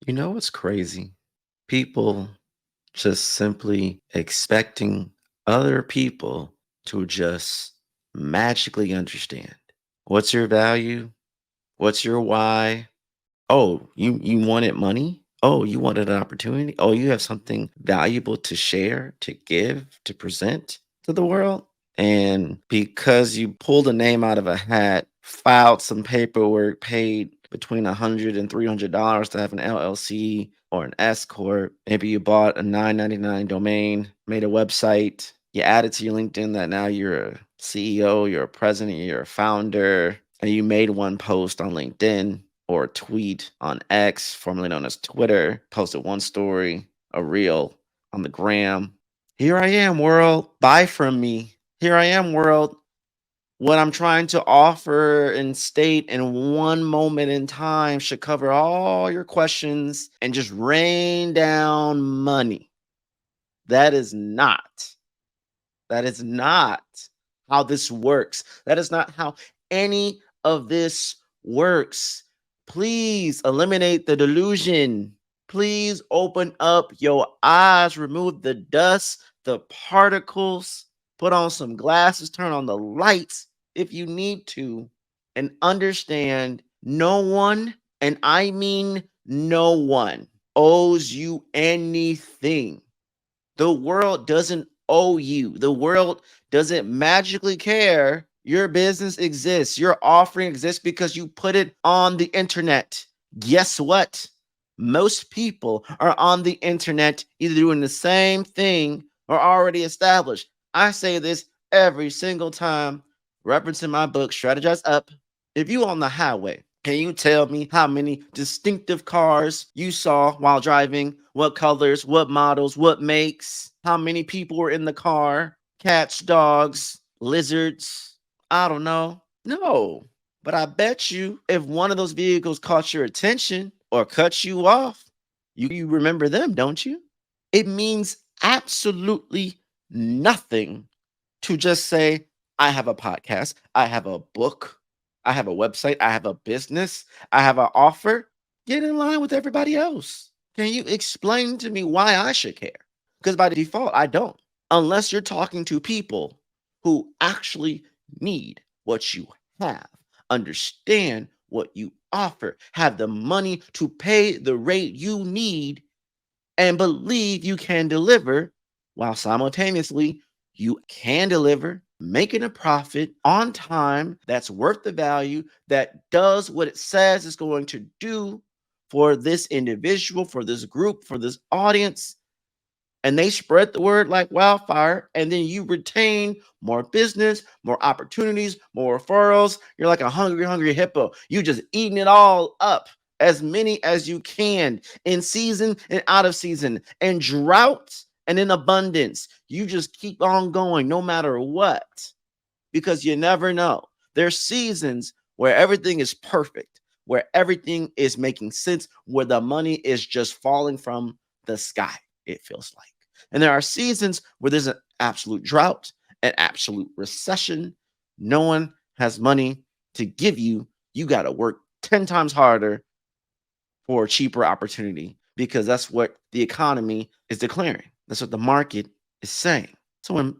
You know what's crazy? People just simply expecting other people to just magically understand. What's your value? What's your why? Oh, you wanted money? Oh, you wanted an opportunity? Oh, you have something valuable to share, to give, to present to the world? And because you pulled a name out of a hat, filed some paperwork, paid between $100 and $300 to have an LLC or an S corp, maybe you bought a $9.99 domain, made a website, you added to your LinkedIn that now you're a CEO, you're a president, you're a founder, and you made one post on LinkedIn or a tweet on X, formerly known as Twitter, posted one story, a reel on the gram. Here I am, world. Buy from me. Here I am, world. What I'm trying to offer and state in one moment in time should cover all your questions and just rain down money. That is not. That is not how this works. That is not how any of this works. Please eliminate the delusion. Please open up your eyes, remove the dust, the particles, put on some glasses, turn on the lights if you need to, and understand no one, and I mean no one, owes you anything. The world doesn't owe you. The world doesn't magically care. Your business exists. Your offering exists because you put it on the internet. Guess what? Most people are on the internet either doing the same thing or already established. I say this every single time, referencing my book, Strategize Up. If you on the highway, can you tell me how many distinctive cars you saw while driving? What colors, what models, what makes? How many people were in the car? Cats, dogs, lizards? I don't know. No. But I bet you if one of those vehicles caught your attention or cut you off, you remember them, don't you? It means absolutely nothing to just say, I have a podcast, I have a book, I have a website, I have a business, I have an offer. Get in line with everybody else. Can you explain to me why I should care? Because by default, I don't. Unless you're talking to people who actually need what you have, understand what you offer, have the money to pay the rate you need, and believe you can deliver while simultaneously you can deliver, making a profit on time that's worth the value, that does what it says it's going to do for this individual, for this group, for this audience. And they spread the word like wildfire. And then you retain more business, more opportunities, more referrals. You're like a hungry, hungry hippo. You just eating it all up, as many as you can, in season and out of season, in drought and in abundance. You just keep on going no matter what, because you never know. There's seasons where everything is perfect, where everything is making sense, where the money is just falling from the sky, it feels like. And there are seasons where there's an absolute drought, an absolute recession. No one has money to give you. You got to work 10 times harder for a cheaper opportunity because that's what the economy is declaring. That's what the market is saying. So when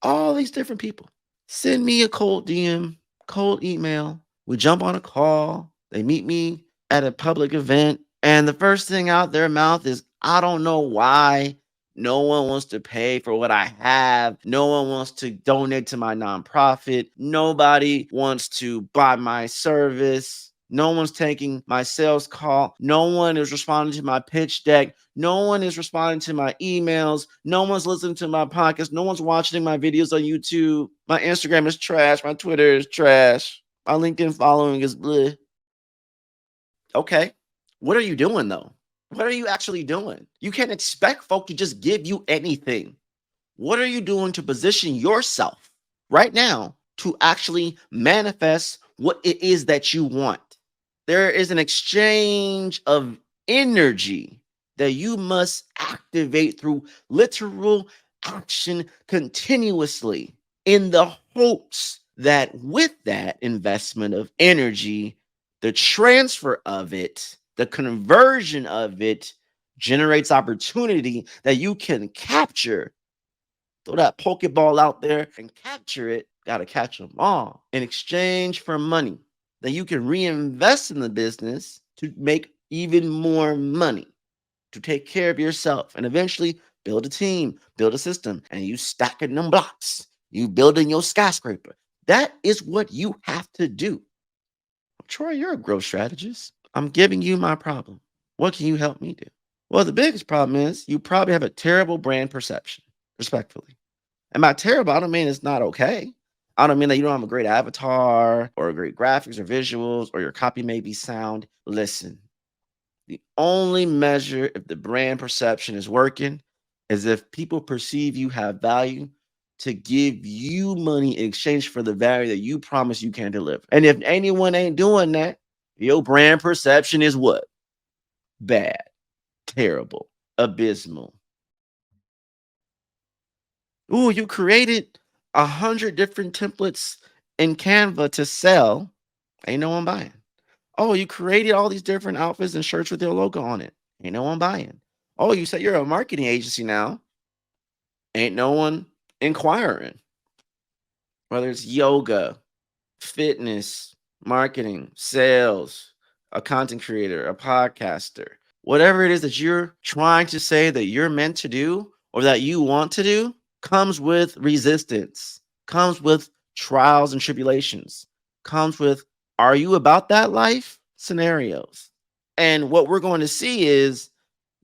all these different people send me a cold DM, cold email, we jump on a call, they meet me at a public event, and the first thing out their mouth is, I don't know why no one wants to pay for what I have. No one wants to donate to my nonprofit. Nobody wants to buy my service. No one's taking my sales call. No one is responding to my pitch deck. No one is responding to my emails. No one's listening to my podcast. No one's watching my videos on YouTube. My Instagram is trash. My Twitter is trash. My LinkedIn following is bleh. Okay. What are you doing though? What are you actually doing? You can't expect folk to just give you anything. What are you doing to position yourself right now to actually manifest what it is that you want? There is an exchange of energy that you must activate through literal action continuously in the hopes that with that investment of energy, the transfer of it The conversion of it generates opportunity that you can capture. Throw that Pokeball out there and capture it. Got to catch them all in exchange for money that you can reinvest in the business to make even more money, to take care of yourself, and eventually build a team, build a system, and you stacking them blocks. You building your skyscraper. That is what you have to do. Troy, you're a growth strategist. I'm giving you my problem. What can you help me do? Well, the biggest problem is you probably have a terrible brand perception, respectfully. And by terrible, I don't mean it's not okay. I don't mean that you don't have a great avatar or great graphics or visuals or your copy may be sound. Listen, the only measure if the brand perception is working is if people perceive you have value to give you money in exchange for the value that you promise you can deliver. And if anyone ain't doing that, your brand perception is what? Bad, terrible, abysmal. Ooh, you created 100 different templates in Canva to sell. Ain't no one buying. Oh, you created all these different outfits and shirts with your logo on it. Ain't no one buying. Oh, you said you're a marketing agency now. Ain't no one inquiring. Whether it's yoga, fitness, marketing, sales, a content creator, a podcaster, whatever it is that you're trying to say that you're meant to do or that you want to do comes with resistance, comes with trials and tribulations, comes with are you about that life scenarios. And what we're going to see is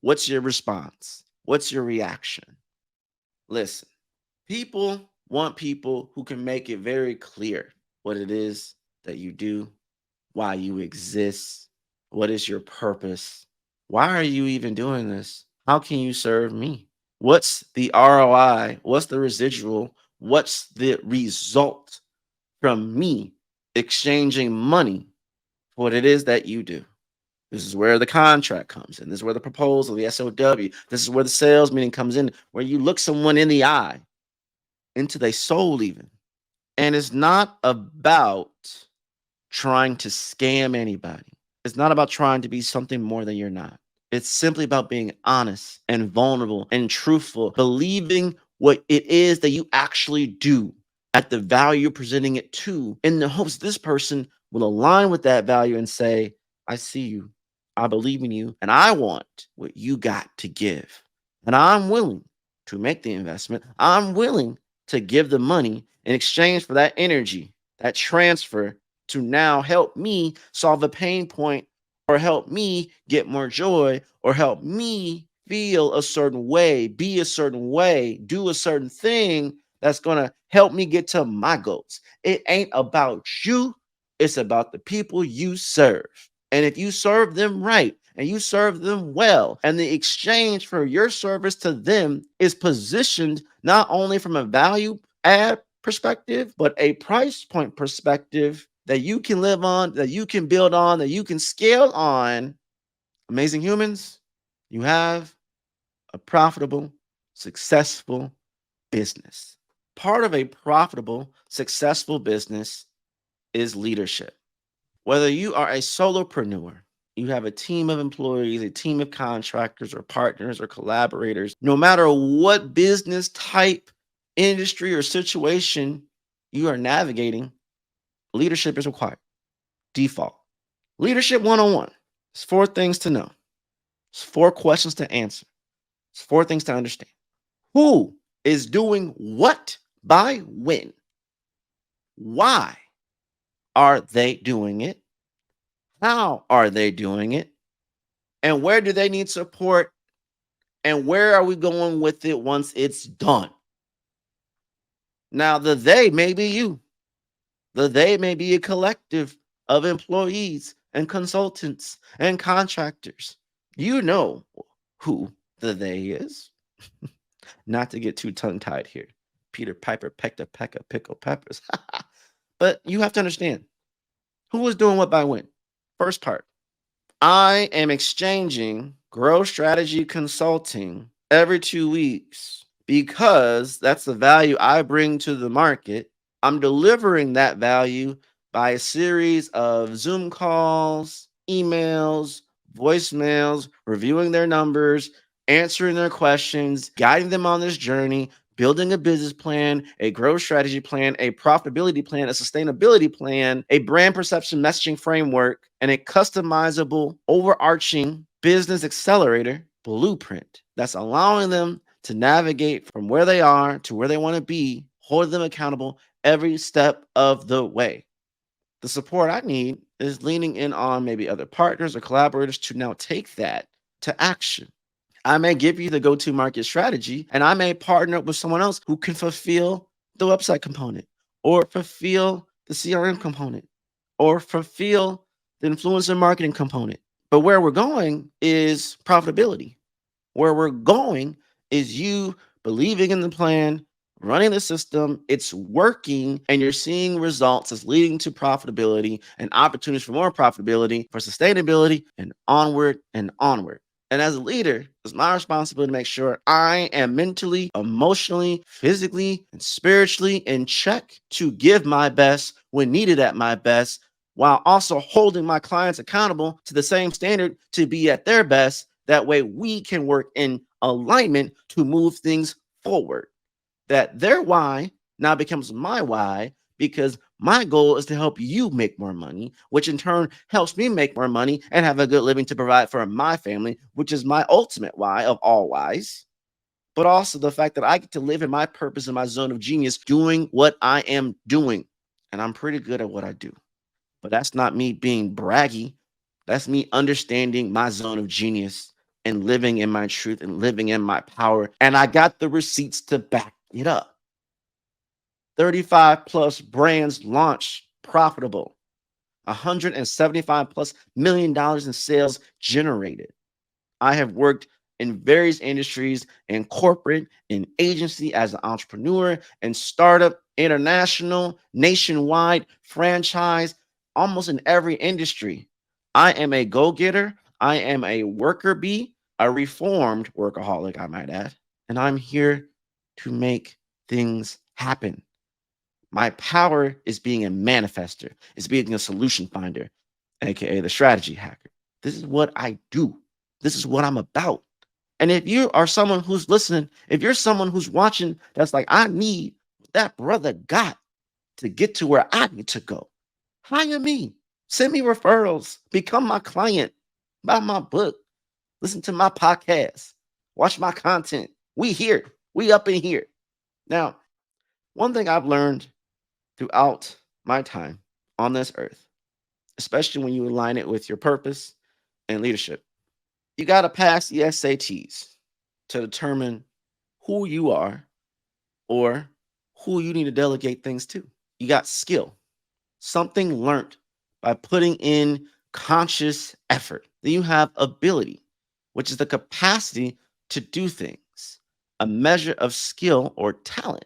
what's your response? What's your reaction? Listen, people want people who can make it very clear what it is that you do, why you exist, what is your purpose, why are you even doing this? How can you serve me? What's the ROI? What's the residual? What's the result from me exchanging money for what it is that you do? This is where the contract comes in. This is where the proposal, the SOW, this is where the sales meeting comes in, where you look someone in the eye, into their soul, even. And it's not about trying to scam anybody. It's not about trying to be something more than you're not. It's simply about being honest and vulnerable and truthful, believing what it is that you actually do at the value you're presenting it to, in the hopes this person will align with that value and say, I see you, I believe in you, and I want what you got to give. And I'm willing to make the investment. I'm willing to give the money in exchange for that energy, that transfer to now help me solve a pain point or help me get more joy or help me feel a certain way, be a certain way, do a certain thing that's going to help me get to my goals. It ain't about you, it's about the people you serve. And if you serve them right and you serve them well, and the exchange for your service to them is positioned not only from a value add perspective, but a price point perspective that you can live on, that you can build on, that you can scale on, amazing humans, you have a profitable, successful business. Part of a profitable, successful business is leadership. Whether you are a solopreneur, you have a team of employees, a team of contractors or partners or collaborators, no matter what business type, industry, or situation you are navigating, leadership is required. Default. Leadership 101. It's four things to know. It's four questions to answer. It's four things to understand. Who is doing what by when? Why are they doing it? How are they doing it? And where do they need support? And where are we going with it once it's done? Now, the they may be you. The they may be a collective of employees and consultants and contractors. You know who the they is. Not to get too tongue tied here. Peter Piper pecked a peck of pickled peppers. But you have to understand who is doing what by when. First part, I am exchanging growth strategy consulting every 2 weeks because that's the value I bring to the market. I'm delivering that value by a series of Zoom calls, emails, voicemails, reviewing their numbers, answering their questions, guiding them on this journey, building a business plan, a growth strategy plan, a profitability plan, a sustainability plan, a brand perception messaging framework, and a customizable, overarching business accelerator blueprint that's allowing them to navigate from where they are to where they want to be, hold them accountable every step of the way. The support I need is leaning in on maybe other partners or collaborators to now take that to action. I may give you the go to market strategy, and I may partner up with someone else who can fulfill the website component or fulfill the CRM component or fulfill the influencer marketing component. But where we're going is profitability. Where we're going is you believing in the plan, running the system, it's working, and you're seeing results that's leading to profitability and opportunities for more profitability, for sustainability, and onward and onward. And as a leader, it's my responsibility to make sure I am mentally, emotionally, physically, and spiritually in check to give my best when needed at my best, while also holding my clients accountable to the same standard to be at their best. That way we can work in alignment to move things forward. That their why now becomes my why, because my goal is to help you make more money, which in turn helps me make more money and have a good living to provide for my family, which is my ultimate why of all whys. But also the fact that I get to live in my purpose in my zone of genius doing what I am doing. And I'm pretty good at what I do. But that's not me being braggy. That's me understanding my zone of genius and living in my truth and living in my power. And I got the receipts to back it up. 35 plus brands launched profitable, 175 plus $1 million in sales generated. I have worked in various industries, in corporate, in agency, as an entrepreneur, in startup, international, nationwide, franchise, almost in every industry. I am a go getter. I am a worker bee, a reformed workaholic, I might add. And I'm here to make things happen. My power is being a manifester, is being a solution finder, aka the strategy hacker. This is what I do. This is what I'm about. And if you are someone who's listening, if you're someone who's watching that's like, I need what that brother got to get to where I need to go, hire me. Send me referrals. Become my client. Buy my book. Listen to my podcast. Watch my content. We here. We up in here. Now, one thing I've learned throughout my time on this earth, especially when you align it with your purpose and leadership, you got to pass the SATs to determine who you are or who you need to delegate things to. You got skill, something learned by putting in conscious effort. Then you have ability, which is the capacity to do things, a measure of skill or talent.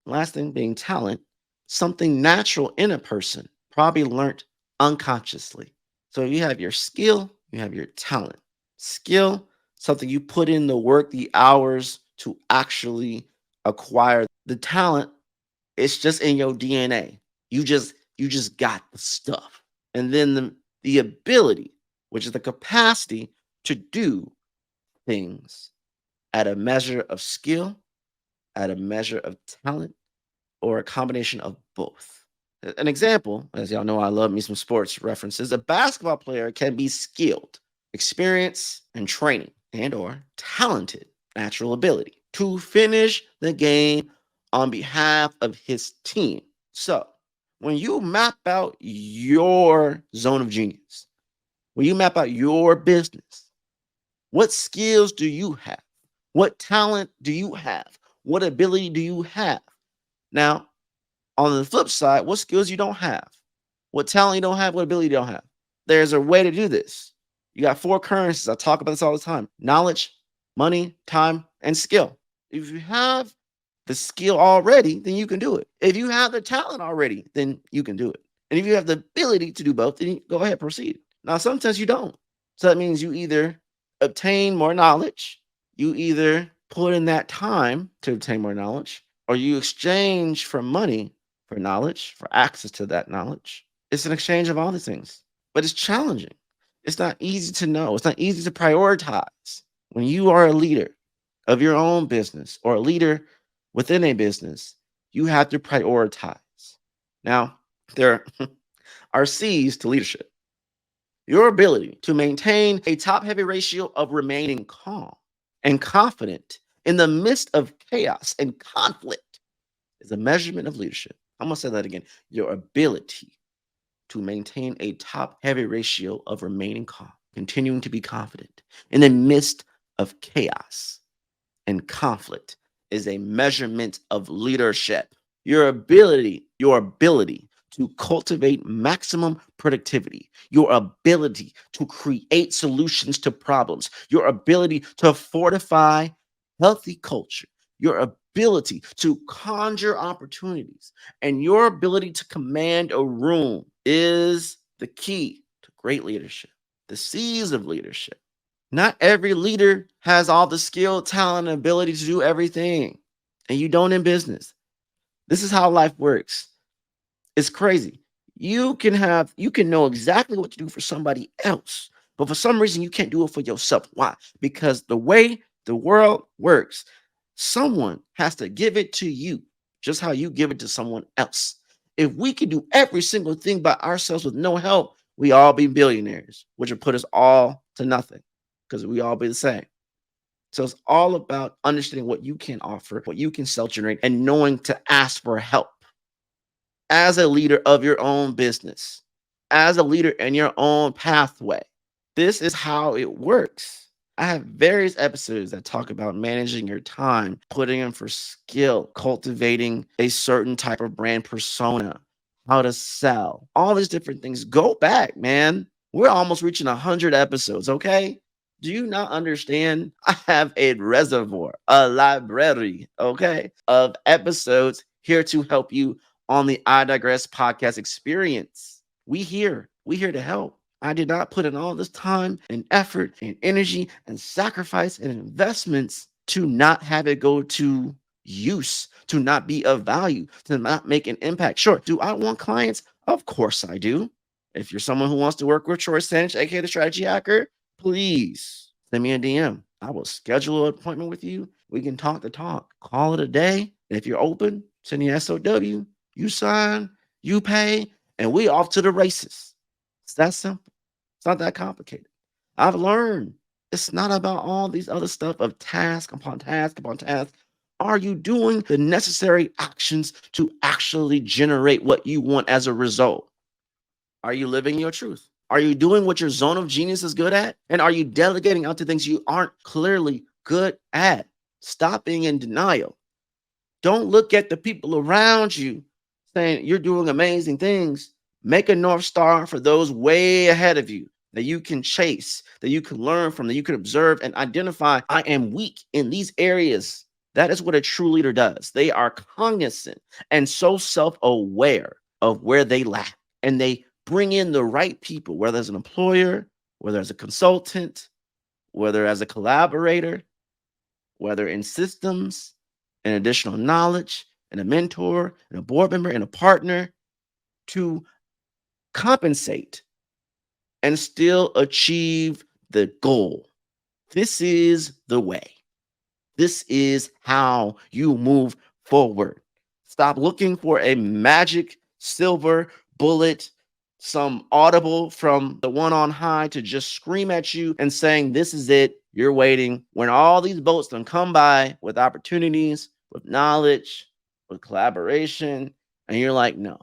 Last thing being talent, something natural in a person, probably learned unconsciously. So you have your skill, you have your talent. Skill, something you put in the work, the hours to actually acquire. The talent, it's just in your DNA. You just got the stuff. And then the ability, which is the capacity to do things at a measure of skill, at a measure of talent, or a combination of both. An example, as y'all know, I love me some sports references. A basketball player can be skilled, experience, and training, and or talented, natural ability to finish the game on behalf of his team. So, when you map out your zone of genius, when you map out your business, what skills do you have? What talent do you have? What ability do you have? Now, on the flip side, what skills you don't have, what talent you don't have, what ability you don't have. There's a way to do this. You got four currencies. I talk about this all the time: knowledge, money, time, and skill. If you have the skill already, then you can do it. If you have the talent already, then you can do it. And if you have the ability to do both, then you go ahead, proceed. Now, sometimes you don't. So that means you either obtain more knowledge, you either put in that time to obtain more knowledge, or you exchange for money for knowledge, for access to that knowledge. It's an exchange of all these things, but it's challenging. It's not easy to know. It's not easy to prioritize. When you are a leader of your own business or a leader within a business, you have to prioritize. Now, there are C's to leadership. Your ability to maintain a top heavy ratio of remaining calm and confident in the midst of chaos and conflict is a measurement of leadership. I'm going to say that again. Your ability to maintain a top heavy ratio of remaining calm, continuing to be confident in the midst of chaos and conflict is a measurement of leadership. Your ability to cultivate maximum productivity, your ability to create solutions to problems, your ability to fortify healthy culture, your ability to conjure opportunities, and your ability to command a room is the key to great leadership. The C's of leadership. Not every leader has all the skill, talent, and ability to do everything. And you don't in business. This is how life works. It's crazy. You can know exactly what to do for somebody else, but for some reason you can't do it for yourself. Why? Because the way the world works, someone has to give it to you, just how you give it to someone else. If we could do every single thing by ourselves with no help, we all be billionaires, which would put us all to nothing because we all be the same. So it's all about understanding what you can offer, what you can self generate, and knowing to ask for help as a leader of your own business, as a leader in your own pathway. This is how it works. I have various episodes that talk about managing your time, putting in for skill, cultivating a certain type of brand persona, how to sell, all these different things. Go back, man. We're almost reaching 100 episodes, okay? Do you not understand? I have a reservoir, a library, okay, of episodes here to help you on the iDigress podcast experience. We here to help. I did not put in all this time and effort and energy and sacrifice and investments to not have it go to use, to not be of value, to not make an impact. Sure, do I want clients? Of course I do. If you're someone who wants to work with Troy Sandidge, aka the Strategy Hacker, please send me a DM. I will schedule an appointment with you. We can talk the talk. Call it a day. And if you're open, send your SOW. You sign, you pay, and we off to the races. It's that simple. It's not that complicated. I've learned it's not about all these other stuff of task upon task upon task. Are you doing the necessary actions to actually generate what you want as a result? Are you living your truth? Are you doing what your zone of genius is good at? And are you delegating out to things you aren't clearly good at? Stop being in denial. Don't look at the people around you saying you're doing amazing things. Make a North Star for those way ahead of you that you can chase, that you can learn from, that you can observe and identify. I am weak in these areas. That is what a true leader does. They are cognizant and so self aware of where they lack. And they bring in the right people, whether as an employer, whether as a consultant, whether as a collaborator, whether in systems and additional knowledge and a mentor and a board member and a partner to compensate and still achieve the goal. This is the way. This is how you move forward. Stop looking for a magic silver bullet, some audible from the one on high to just scream at you and saying, this is it. You're waiting when all these boats don't come by with opportunities, with knowledge, with collaboration. And you're like, no.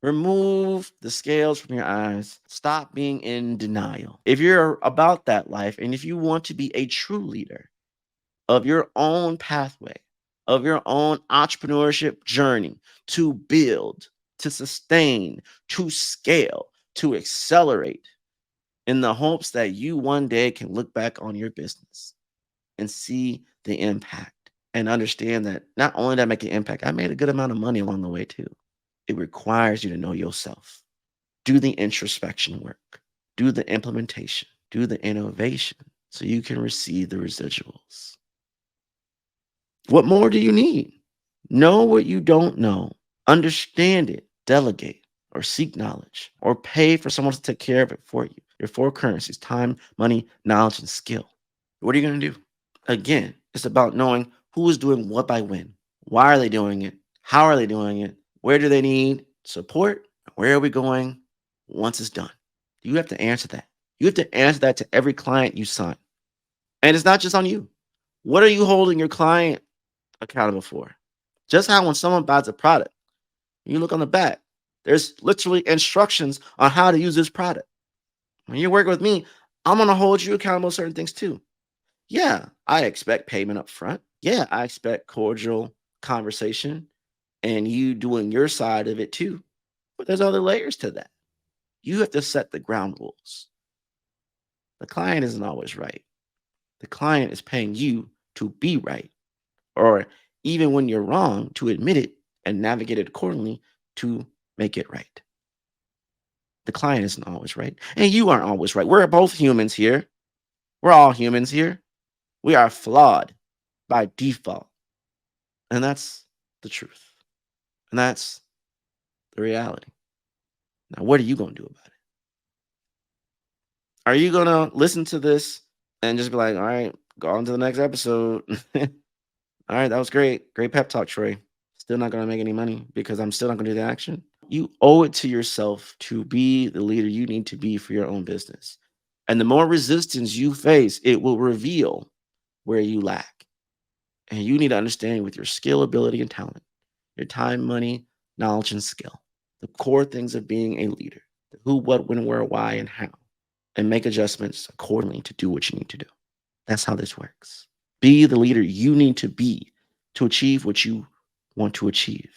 Remove the scales from your eyes. Stop being in denial. If you're about that life and if you want to be a true leader, of your own pathway, of your own entrepreneurship journey to build, to sustain, to scale, to accelerate in the hopes that you one day can look back on your business and see the impact and understand that not only did I make an impact, I made a good amount of money along the way too. It requires you to know yourself. Do the introspection work, do the implementation, do the innovation so you can receive the residuals. What more do you need? Know what you don't know, understand it, delegate, or seek knowledge or pay for someone to take care of it for you. Your four currencies: time, money, knowledge, and skill. What are you going to do? Again, it's about knowing who is doing what by when. Why are they doing it? How are they doing it? Where do they need support? Where are we going once it's done? You have to answer that. You have to answer that to every client you sign. And it's not just on you. What are you holding your client accountable for? Just how when someone buys a product, you look on the back, there's literally instructions on how to use this product. When you work with me, I'm going to hold you accountable to certain things too. Yeah, I expect payment up front. Yeah, I expect cordial conversation and you doing your side of it too. But there's other layers to that. You have to set the ground rules. The client isn't always right. The client is paying you to be right, or even when you're wrong, to admit it and navigate it accordingly to make it right. The client isn't always right, and you aren't always right. We're both humans here. We're all humans here. We are flawed by default. And that's the truth. And that's the reality. Now, what are you going to do about it? Are you going to listen to this and just be like, all right, go on to the next episode? All right, that was great. Great pep talk, Troy. Still not going to make any money because I'm still not going to do the action. You owe it to yourself to be the leader you need to be for your own business. And the more resistance you face, it will reveal where you lack. And you need to understand with your skill, ability, and talent, your time, money, knowledge, and skill, the core things of being a leader: the who, what, when, where, why, and how, and make adjustments accordingly to do what you need to do. That's how this works. Be the leader you need to be to achieve what you want to achieve.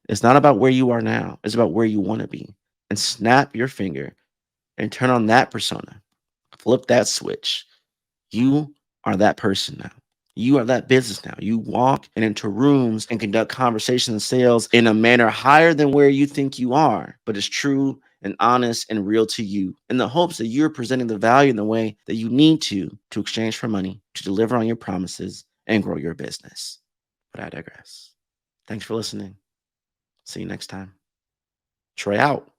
It's not about where you are now, it's about where you want to be. And snap your finger and turn on that persona. Flip that switch. You are that person now. You are that business now. You walk and into rooms and conduct conversations and sales in a manner higher than where you think you are, but it's true and honest and real to you, in the hopes that you're presenting the value in the way that you need to exchange for money, to deliver on your promises and grow your business. But I digress. Thanks for listening. See you next time. Troy out.